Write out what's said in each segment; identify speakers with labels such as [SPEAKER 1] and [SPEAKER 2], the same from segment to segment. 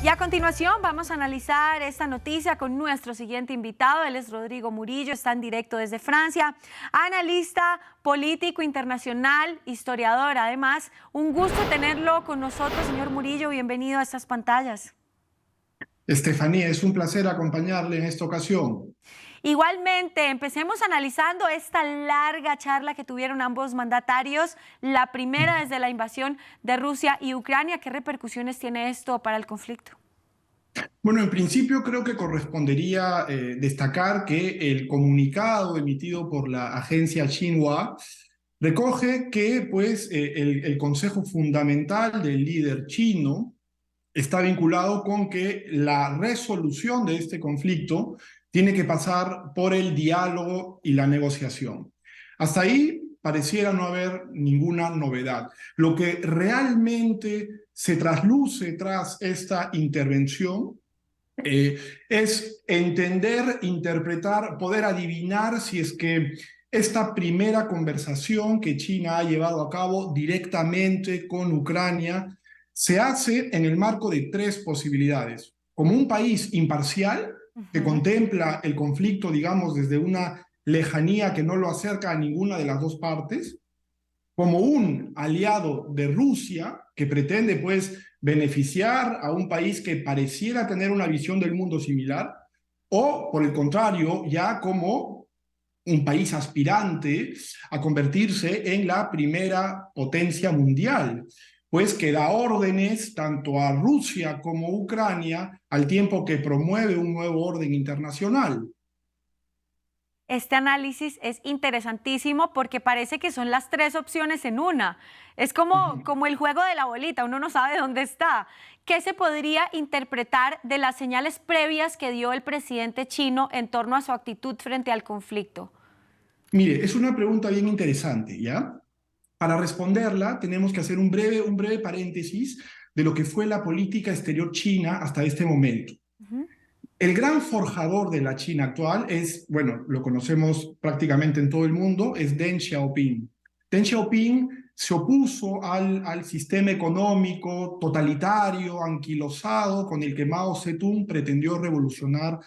[SPEAKER 1] Y a continuación vamos a analizar esta noticia con nuestro siguiente invitado. Él es Rodrigo Murillo, está en directo desde Francia, analista político internacional, historiador. Además, un gusto tenerlo con nosotros, señor Murillo. Bienvenido a estas pantallas.
[SPEAKER 2] Estefanía, es un placer acompañarle en esta ocasión.
[SPEAKER 1] Igualmente, empecemos analizando esta larga charla que tuvieron ambos mandatarios, la primera desde la invasión de Rusia y Ucrania. ¿Qué repercusiones tiene esto para el conflicto?
[SPEAKER 2] Bueno, en principio creo que correspondería destacar que el comunicado emitido por la agencia Xinhua recoge que pues, el consejo fundamental del líder chino está vinculado con que la resolución de este conflicto tiene que pasar por el diálogo y la negociación. Hasta ahí pareciera no haber ninguna novedad. Lo que realmente se trasluce tras esta intervención eh, es entender, interpretar, poder adivinar si es que esta primera conversación que China ha llevado a cabo directamente con Ucrania se hace en el marco de tres posibilidades. Como un país imparcial que contempla el conflicto, digamos, desde una lejanía que no lo acerca a ninguna de las dos partes, como un aliado de Rusia que pretende pues beneficiar a un país que pareciera tener una visión del mundo similar, o por el contrario, ya como un país aspirante a convertirse en la primera potencia mundial, pues que da órdenes tanto a Rusia como a Ucrania al tiempo que promueve un nuevo orden internacional.
[SPEAKER 1] Este análisis es interesantísimo porque parece que son las tres opciones en una. Es como el juego de la bolita, uno no sabe dónde está. ¿Qué se podría interpretar de las señales previas que dio el presidente chino en torno a su actitud frente al conflicto?
[SPEAKER 2] Mire, es una pregunta bien interesante, ¿ya? Para responderla, tenemos que hacer un breve paréntesis de lo que fue la política exterior china hasta este momento.
[SPEAKER 1] Ujú.
[SPEAKER 2] El gran forjador de la China actual es, bueno, lo conocemos prácticamente en todo el mundo, es Deng Xiaoping. Deng Xiaoping se opuso al sistema económico totalitario, anquilosado, con el que Mao Zedong pretendió revolucionar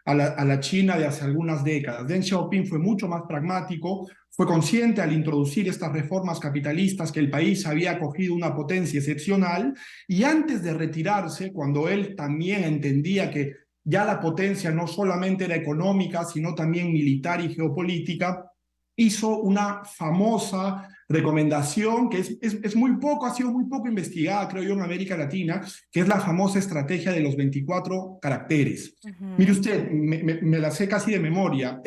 [SPEAKER 2] a la China de hace algunas décadas. Deng Xiaoping fue mucho más pragmático, fue consciente al introducir estas reformas capitalistas que el país había acogido una potencia excepcional y antes de retirarse, cuando él también entendía que ya la potencia no solamente era económica, sino también militar y geopolítica, hizo una famosa recomendación que es muy poco, ha sido muy poco investigada, creo yo, en América Latina, que es la famosa estrategia de los 24 caracteres. Mire
[SPEAKER 1] Ujú.
[SPEAKER 2] usted, me la sé casi de memoria.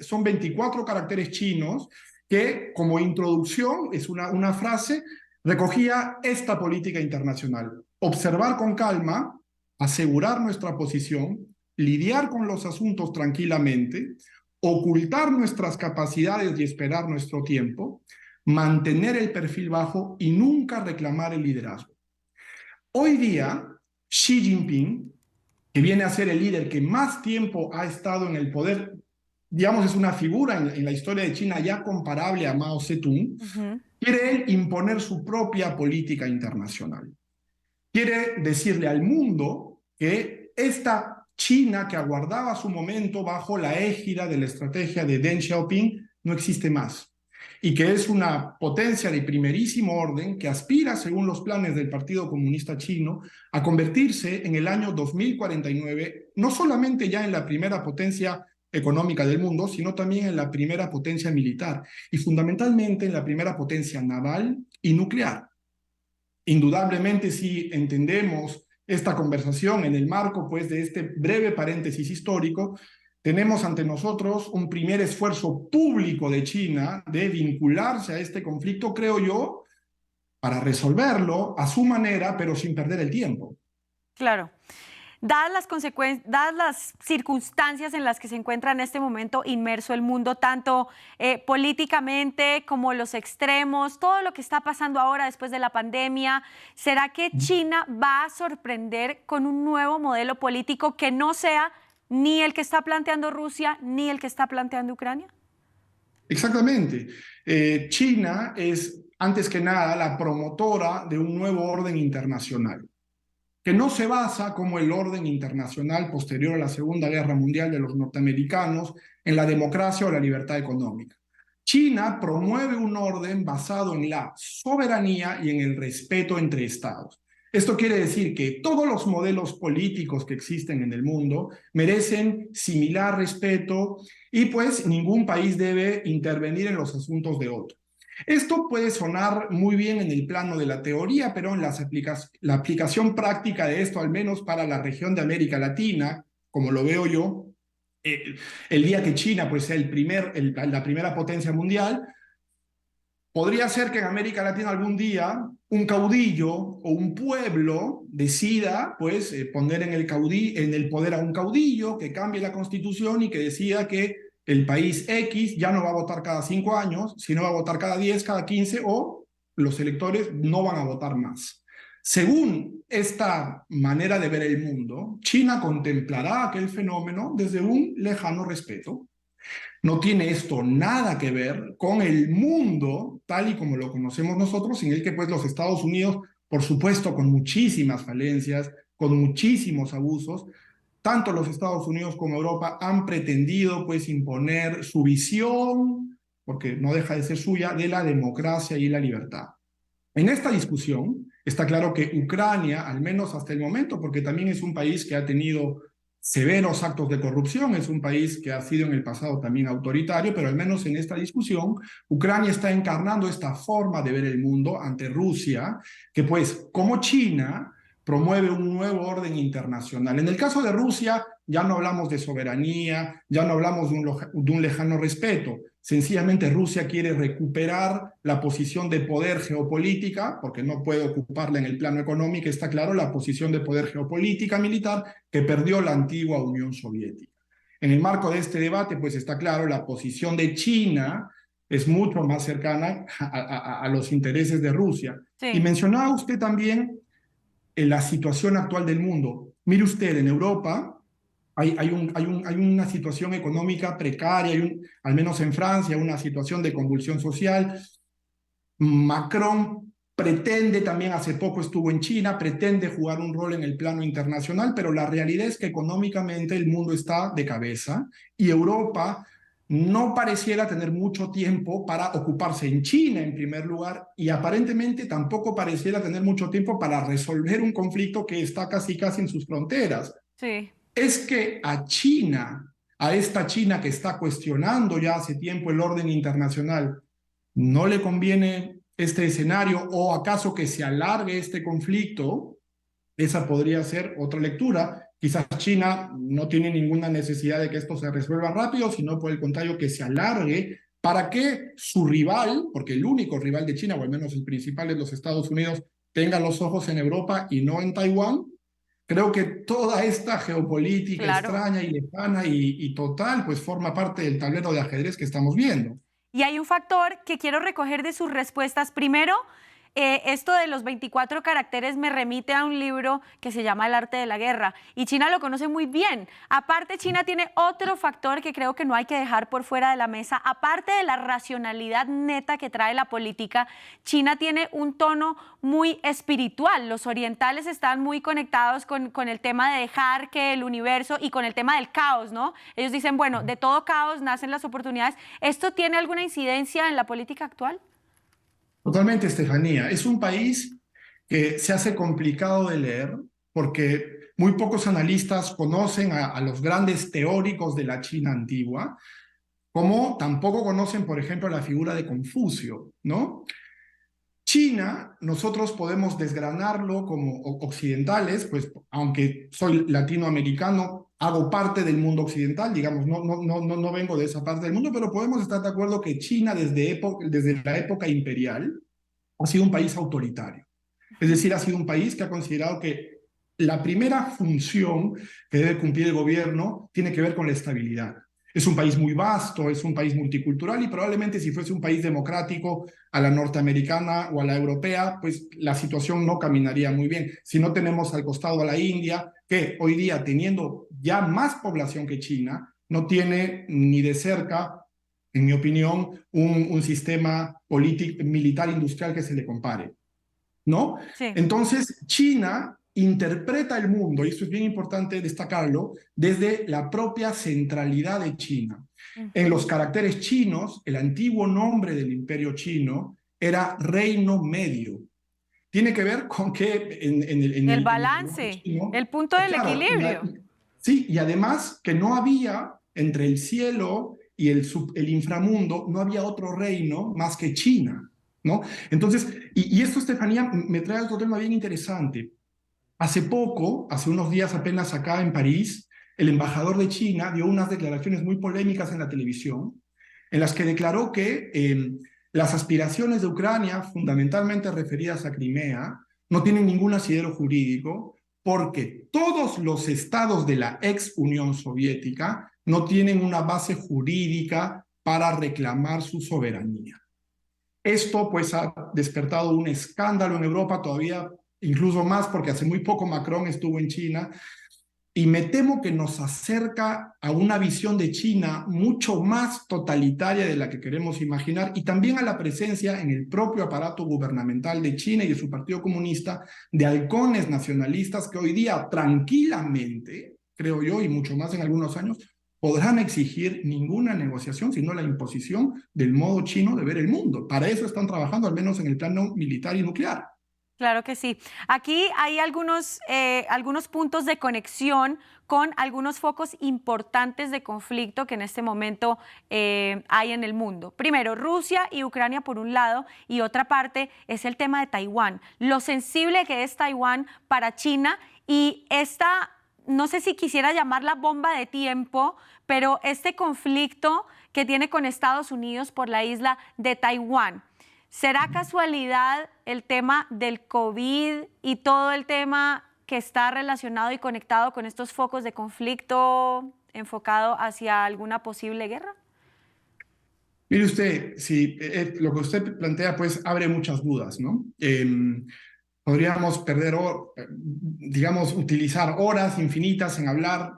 [SPEAKER 2] Son 24 caracteres chinos que, como introducción, es una frase, recogía esta política internacional. Observar con calma, asegurar nuestra posición, lidiar con los asuntos tranquilamente, ocultar nuestras capacidades y esperar nuestro tiempo, mantener el perfil bajo y nunca reclamar el liderazgo. Hoy día, Xi Jinping, que viene a ser el líder que más tiempo ha estado en el poder, digamos, es una figura en la historia de China ya comparable a Mao Zedong,
[SPEAKER 1] Ujú.
[SPEAKER 2] quiere él imponer su propia política internacional. Quiere decirle al mundo que esta China que aguardaba su momento bajo la égida de la estrategia de Deng Xiaoping no existe más y que es una potencia de primerísimo orden que aspira, según los planes del Partido Comunista Chino, a convertirse en el año 2049 no solamente ya en la primera potencia económica del mundo, sino también en la primera potencia militar y fundamentalmente en la primera potencia naval y nuclear. Indudablemente, si entendemos esta conversación en el marco pues, de este breve paréntesis histórico, tenemos ante nosotros un primer esfuerzo público de China de vincularse a este conflicto, creo yo, para resolverlo a su manera, pero sin perder el tiempo.
[SPEAKER 1] Claro. Dadas las circunstancias en las que se encuentra en este momento inmerso el mundo, tanto políticamente como los extremos, todo lo que está pasando ahora después de la pandemia, ¿será que China va a sorprender con un nuevo modelo político que no sea ni el que está planteando Rusia ni el que está planteando Ucrania?
[SPEAKER 2] Exactamente. China es, antes que nada, la promotora de un nuevo orden internacional que no se basa como el orden internacional posterior a la Segunda Guerra Mundial de los norteamericanos en la democracia o la libertad económica. China promueve un orden basado en la soberanía y en el respeto entre estados. Esto quiere decir que todos los modelos políticos que existen en el mundo merecen similar respeto y pues ningún país debe intervenir en los asuntos de otro. Esto puede sonar muy bien en el plano de la teoría, pero en la aplicación práctica de esto, al menos para la región de América Latina, como lo veo yo, eh, el día que China pues, sea la primera potencia mundial, podría ser que en América Latina algún día un caudillo o un pueblo decida pues, poner en el poder a un caudillo que cambie la constitución y que decida que el país X ya no va a votar cada 5 años, sino va a votar cada 10, cada 15 o los electores no van a votar más. Según esta manera de ver el mundo, China contemplará aquel fenómeno desde un lejano respeto. No tiene esto nada que ver con el mundo tal y como lo conocemos nosotros, en el que pues los Estados Unidos, por supuesto, con muchísimas falencias, con muchísimos abusos, tanto los Estados Unidos como Europa han pretendido pues imponer su visión, porque no deja de ser suya, de la democracia y la libertad. En esta discusión está claro que Ucrania, al menos hasta el momento, porque también es un país que ha tenido severos actos de corrupción, es un país que ha sido en el pasado también autoritario, pero al menos en esta discusión, Ucrania está encarnando esta forma de ver el mundo ante Rusia, que pues como China promueve un nuevo orden internacional. En el caso de Rusia, ya no hablamos de soberanía, ya no hablamos de un lejano respeto. Sencillamente Rusia quiere recuperar la posición de poder geopolítica, porque no puede ocuparla en el plano económico, está claro, la posición de poder geopolítica militar que perdió la antigua Unión Soviética. En el marco de este debate, pues está claro, la posición de China es mucho más cercana a los intereses de Rusia. Y
[SPEAKER 1] Sí.
[SPEAKER 2] mencionaba usted también en la situación actual del mundo. Mire usted, en Europa hay una situación económica precaria, al menos en Francia, una situación de convulsión social. Macron pretende, también hace poco estuvo en China, pretende jugar un rol en el plano internacional, pero la realidad es que económicamente el mundo está de cabeza y Europa no pareciera tener mucho tiempo para ocuparse en China en primer lugar y aparentemente tampoco pareciera tener mucho tiempo para resolver un conflicto que está casi casi en sus fronteras.
[SPEAKER 1] Sí.
[SPEAKER 2] Es que a China, a esta China que está cuestionando ya hace tiempo el orden internacional, ¿no le conviene este escenario o acaso que se alargue este conflicto? Esa podría ser otra lectura. Quizás China no tiene ninguna necesidad de que esto se resuelva rápido, sino por el contrario que se alargue para que su rival, porque el único rival de China, o al menos el principal de los Estados Unidos, tenga los ojos en Europa y no en Taiwán. Creo que toda esta geopolítica
[SPEAKER 1] Claro.
[SPEAKER 2] extraña y lejana y total, pues forma parte del tablero de ajedrez que estamos viendo.
[SPEAKER 1] Y hay un factor que quiero recoger de sus respuestas. Primero, esto de los 24 caracteres me remite a un libro que se llama El arte de la guerra y China lo conoce muy bien. Aparte, China tiene otro factor que creo que no hay que dejar por fuera de la mesa. Aparte de la racionalidad neta que trae la política, China tiene un tono muy espiritual. Los orientales están muy conectados con el tema de dejar que el universo y con el tema del caos, ¿no? Ellos dicen, bueno, de todo caos nacen las oportunidades. ¿Esto tiene alguna incidencia en la política actual?
[SPEAKER 2] Totalmente, Estefanía. Es un país que se hace complicado de leer porque muy pocos analistas conocen a los grandes teóricos de la China antigua, como tampoco conocen, por ejemplo, la figura de Confucio, ¿no? China, nosotros podemos desgranarlo como occidentales, pues aunque soy latinoamericano, hago parte del mundo occidental, digamos, no vengo de esa parte del mundo, pero podemos estar de acuerdo que China desde la época imperial ha sido un país autoritario. Es decir, ha sido un país que ha considerado que la primera función que debe cumplir el gobierno tiene que ver con la estabilidad. Es un país muy vasto, es un país multicultural y probablemente si fuese un país democrático a la norteamericana o a la europea, pues la situación no caminaría muy bien. Si no tenemos al costado a la India, que hoy día teniendo ya más población que China, no tiene ni de cerca, en mi opinión, un sistema político, militar, industrial que se le compare, ¿no?
[SPEAKER 1] Sí.
[SPEAKER 2] Entonces, China interpreta el mundo, y esto es bien importante destacarlo, desde la propia centralidad de China. En los caracteres chinos, el antiguo nombre del imperio chino era Reino Medio. Tiene que ver con que
[SPEAKER 1] El
[SPEAKER 2] en el lenguaje
[SPEAKER 1] balance,
[SPEAKER 2] chino,
[SPEAKER 1] el punto del
[SPEAKER 2] claro,
[SPEAKER 1] equilibrio.
[SPEAKER 2] sí, y además que no había entre el cielo y el inframundo, no había otro reino más que China, ¿no? Entonces, y esto, Estefanía, me trae otro tema bien interesante. Hace poco, hace unos días apenas acá en París, el embajador de China dio unas declaraciones muy polémicas en la televisión, en las que declaró que las aspiraciones de Ucrania, fundamentalmente referidas a Crimea, no tienen ningún asidero jurídico porque todos los estados de la ex Unión Soviética no tienen una base jurídica para reclamar su soberanía. Esto pues ha despertado un escándalo en Europa, todavía incluso más porque hace muy poco Macron estuvo en China, y me temo que nos acerca a una visión de China mucho más totalitaria de la que queremos imaginar, y también a la presencia en el propio aparato gubernamental de China y de su Partido Comunista de halcones nacionalistas que hoy día tranquilamente, creo yo, y mucho más en algunos años, podrán exigir ninguna negociación, sino la imposición del modo chino de ver el mundo. Para eso están trabajando, al menos en el plano militar y nuclear.
[SPEAKER 1] Claro que sí. Aquí hay algunos puntos de conexión con algunos focos importantes de conflicto que en este momento hay en el mundo. Primero, Rusia y Ucrania por un lado, y otra parte es el tema de Taiwán, lo sensible que es Taiwán para China, y esta, no sé si quisiera llamarla bomba de tiempo, pero este conflicto que tiene con Estados Unidos por la isla de Taiwán. ¿Será casualidad el tema del COVID y todo el tema que está relacionado y conectado con estos focos de conflicto enfocado hacia alguna posible guerra?
[SPEAKER 2] Mire usted, si lo que usted plantea pues abre muchas dudas, ¿no? Podríamos digamos, utilizar horas infinitas en hablar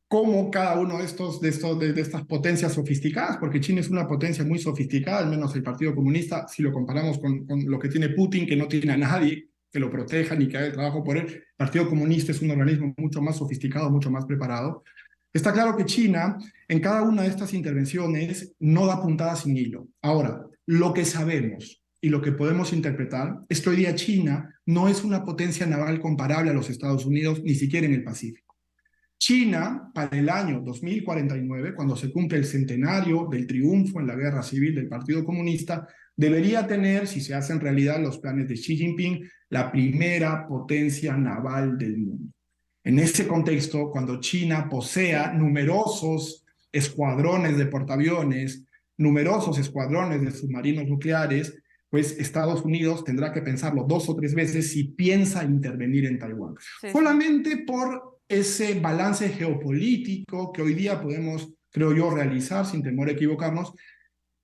[SPEAKER 2] cómo cada uno de estas potencias sofisticadas, porque China es una potencia muy sofisticada, al menos el Partido Comunista, si lo comparamos con lo que tiene Putin, que no tiene a nadie que lo proteja ni que haga el trabajo por él. El Partido Comunista es un organismo mucho más sofisticado, mucho más preparado. Está claro que China, en cada una de estas intervenciones, no da puntada sin hilo. Ahora, lo que sabemos y lo que podemos interpretar es que hoy día China no es una potencia naval comparable a los Estados Unidos, ni siquiera en el Pacífico. China, para el año 2049, cuando se cumple el centenario del triunfo en la guerra civil del Partido Comunista, debería tener, si se hacen realidad los planes de Xi Jinping, la primera potencia naval del mundo. En ese contexto, cuando China posea numerosos escuadrones de portaaviones, numerosos escuadrones de submarinos nucleares, pues Estados Unidos tendrá que pensarlo 2 o 3 veces si piensa intervenir en Taiwán.
[SPEAKER 1] Sí, sí.
[SPEAKER 2] Solamente por ese balance geopolítico que hoy día podemos, creo yo, realizar sin temor a equivocarnos.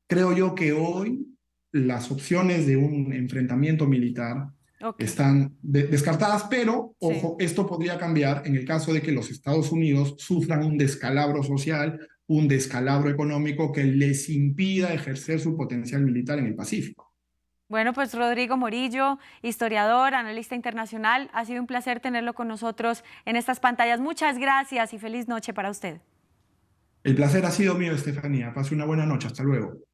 [SPEAKER 2] Creo yo que hoy las opciones de un enfrentamiento militar
[SPEAKER 1] Ok,
[SPEAKER 2] están descartadas, pero,
[SPEAKER 1] sí.
[SPEAKER 2] ojo, esto podría cambiar en el caso de que los Estados Unidos sufran un descalabro social, un descalabro económico que les impida ejercer su potencial militar en el Pacífico.
[SPEAKER 1] Bueno, pues Rodrigo Morillo, historiador, analista internacional, ha sido un placer tenerlo con nosotros en estas pantallas. Muchas gracias y feliz noche para usted.
[SPEAKER 2] El placer ha sido mío, Estefanía. Pase una buena noche. Hasta luego.